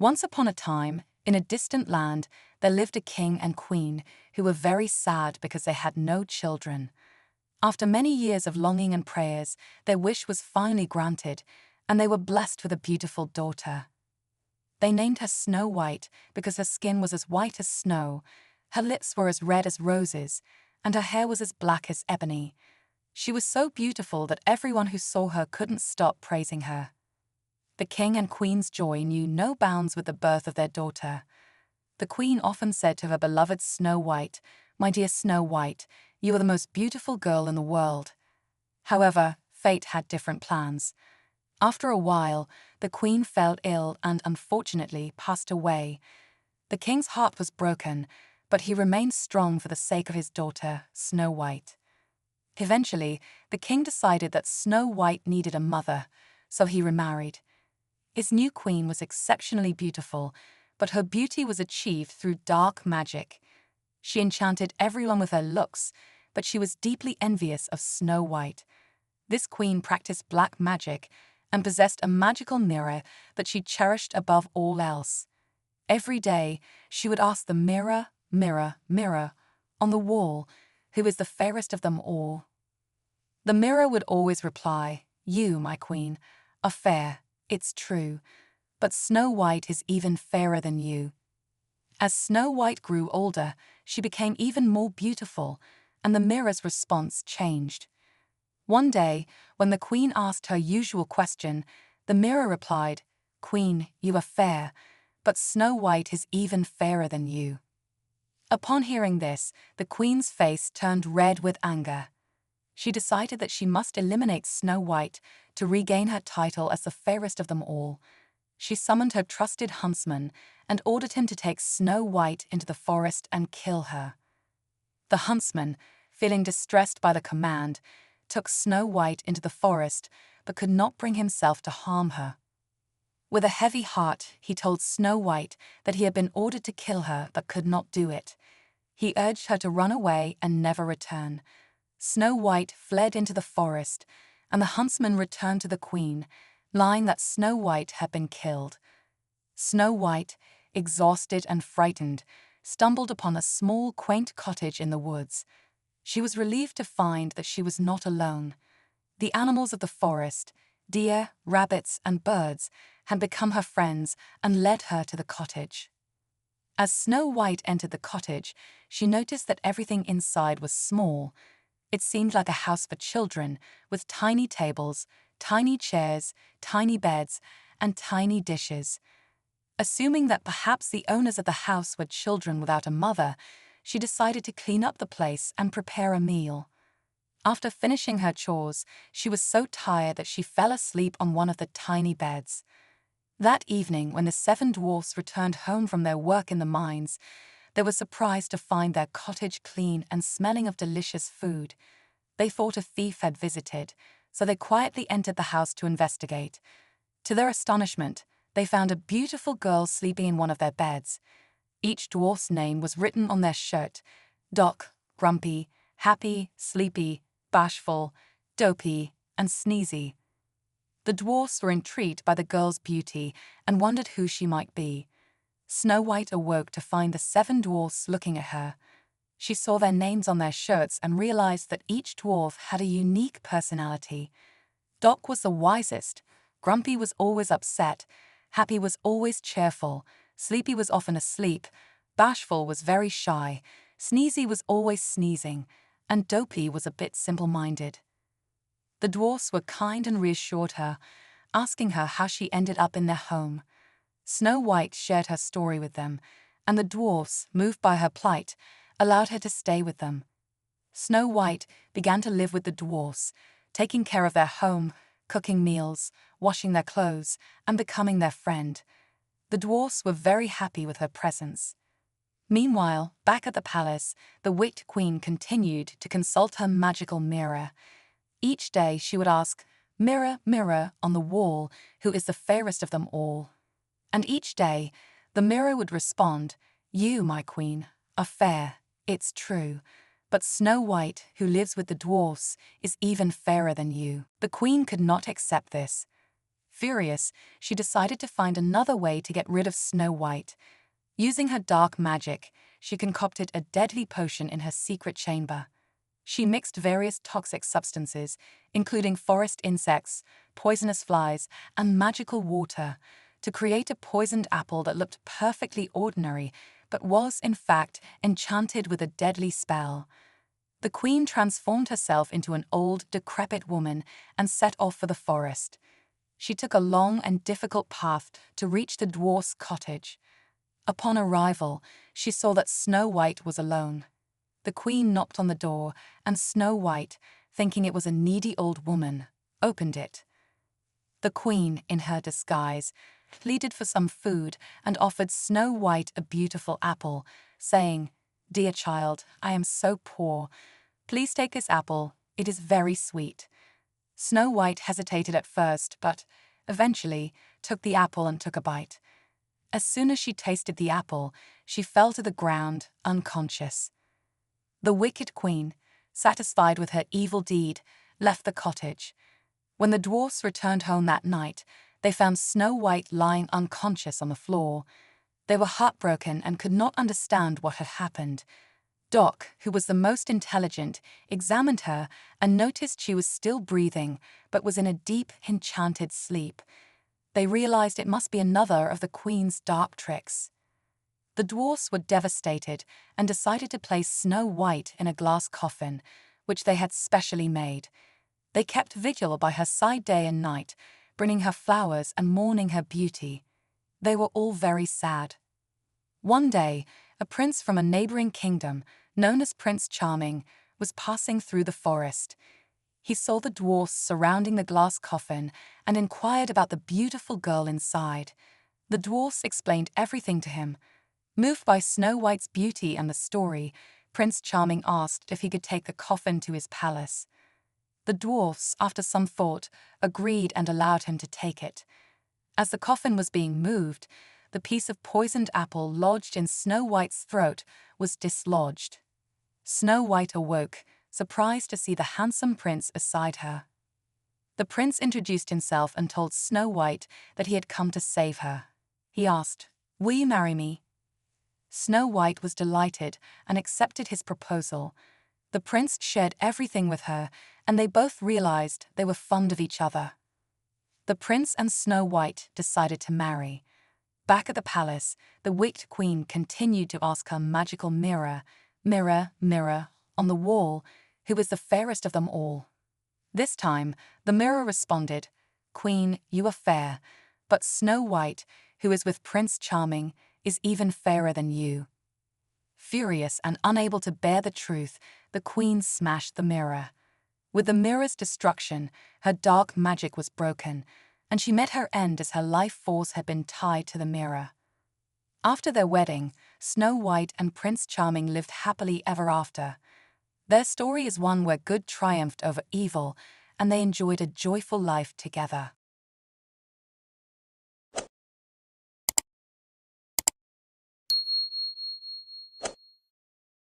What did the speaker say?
Once upon a time, in a distant land, there lived a king and queen who were very sad because they had no children. After many years of longing and prayers, their wish was finally granted, and they were blessed with a beautiful daughter. They named her Snow White because her skin was as white as snow, her lips were as red as roses, and her hair was as black as ebony. She was so beautiful that everyone who saw her couldn't stop praising her. The king and queen's joy knew no bounds with the birth of their daughter. The queen often said to her beloved Snow White, "My dear Snow White, you are the most beautiful girl in the world." However, fate had different plans. After a while, the queen fell ill and unfortunately passed away. The king's heart was broken, but he remained strong for the sake of his daughter, Snow White. Eventually, the king decided that Snow White needed a mother, so he remarried. His new queen was exceptionally beautiful, but her beauty was achieved through dark magic. She enchanted everyone with her looks, but she was deeply envious of Snow White. This queen practiced black magic and possessed a magical mirror that she cherished above all else. Every day, she would ask the mirror, mirror, mirror, on the wall, who is the fairest of them all? The mirror would always reply, "You, my queen, are fair, it's true, but Snow White is even fairer than you." As Snow White grew older, she became even more beautiful, and the mirror's response changed. One day, when the queen asked her usual question, the mirror replied, "Queen, you are fair, but Snow White is even fairer than you." Upon hearing this, the queen's face turned red with anger. She decided that she must eliminate Snow White to regain her title as the fairest of them all. She summoned her trusted huntsman and ordered him to take Snow White into the forest and kill her. The huntsman, feeling distressed by the command, took Snow White into the forest but could not bring himself to harm her. With a heavy heart, he told Snow White that he had been ordered to kill her but could not do it. He urged her to run away and never return. Snow White fled into the forest, and the huntsman returned to the queen, lying that Snow White had been killed. Snow White, exhausted and frightened, stumbled upon a small, quaint cottage in the woods. She was relieved to find that she was not alone. The animals of the forest, deer, rabbits, and birds, had become her friends and led her to the cottage. As Snow White entered the cottage, she noticed that everything inside was small. It seemed like a house for children, with tiny tables, tiny chairs, tiny beds, and tiny dishes. Assuming that perhaps the owners of the house were children without a mother, she decided to clean up the place and prepare a meal. After finishing her chores, she was so tired that she fell asleep on one of the tiny beds. That evening, when the Seven Dwarfs returned home from their work in the mines, they were surprised to find their cottage clean and smelling of delicious food. They thought a thief had visited, so they quietly entered the house to investigate. To their astonishment, they found a beautiful girl sleeping in one of their beds. Each dwarf's name was written on their shirt: Doc, Grumpy, Happy, Sleepy, Bashful, Dopey, and Sneezy. The dwarfs were intrigued by the girl's beauty and wondered who she might be. Snow White awoke to find the seven dwarfs looking at her. She saw their names on their shirts and realized that each dwarf had a unique personality. Doc was the wisest, Grumpy was always upset, Happy was always cheerful, Sleepy was often asleep, Bashful was very shy, Sneezy was always sneezing, and Dopey was a bit simple-minded. The dwarfs were kind and reassured her, asking her how she ended up in their home. Snow White shared her story with them, and the dwarfs, moved by her plight, allowed her to stay with them. Snow White began to live with the dwarfs, taking care of their home, cooking meals, washing their clothes, and becoming their friend. The dwarfs were very happy with her presence. Meanwhile, back at the palace, the Wit Queen continued to consult her magical mirror. Each day she would ask, "Mirror, mirror on the wall, who is the fairest of them all?" And each day, the mirror would respond, "You, my queen, are fair, it's true, but Snow White, who lives with the dwarfs, is even fairer than you." The queen could not accept this. Furious, she decided to find another way to get rid of Snow White. Using her dark magic, she concocted a deadly potion in her secret chamber. She mixed various toxic substances, including forest insects, poisonous flies, and magical water, to create a poisoned apple that looked perfectly ordinary, but was, in fact, enchanted with a deadly spell. The queen transformed herself into an old, decrepit woman and set off for the forest. She took a long and difficult path to reach the dwarf's cottage. Upon arrival, she saw that Snow White was alone. The queen knocked on the door, and Snow White, thinking it was a needy old woman, opened it. The queen, in her disguise, pleaded for some food and offered Snow White a beautiful apple, saying, "Dear child, I am so poor. Please take this apple, it is very sweet." Snow White hesitated at first, but eventually took the apple and took a bite. As soon as she tasted the apple, she fell to the ground, unconscious. The wicked queen, satisfied with her evil deed, left the cottage. When the dwarfs returned home that night, they found Snow White lying unconscious on the floor. They were heartbroken and could not understand what had happened. Doc, who was the most intelligent, examined her and noticed she was still breathing, but was in a deep, enchanted sleep. They realized it must be another of the queen's dark tricks. The dwarfs were devastated and decided to place Snow White in a glass coffin, which they had specially made. They kept vigil by her side day and night, bringing her flowers and mourning her beauty. They were all very sad. One day, a prince from a neighboring kingdom, known as Prince Charming, was passing through the forest. He saw the dwarfs surrounding the glass coffin and inquired about the beautiful girl inside. The dwarfs explained everything to him. Moved by Snow White's beauty and the story, Prince Charming asked if he could take the coffin to his palace. The dwarfs, after some thought, agreed and allowed him to take it. As the coffin was being moved, the piece of poisoned apple lodged in Snow White's throat was dislodged. Snow White awoke, surprised to see the handsome prince beside her. The prince introduced himself and told Snow White that he had come to save her. He asked, "Will you marry me?" Snow White was delighted and accepted his proposal. The prince shared everything with her, and they both realized they were fond of each other. The prince and Snow White decided to marry. Back at the palace, the wicked queen continued to ask her magical mirror, "Mirror, mirror, on the wall, who is the fairest of them all?" This time, the mirror responded, "Queen, you are fair, but Snow White, who is with Prince Charming, is even fairer than you." Furious and unable to bear the truth, the queen smashed the mirror. With the mirror's destruction, her dark magic was broken, and she met her end as her life force had been tied to the mirror. After their wedding, Snow White and Prince Charming lived happily ever after. Their story is one where good triumphed over evil, and they enjoyed a joyful life together.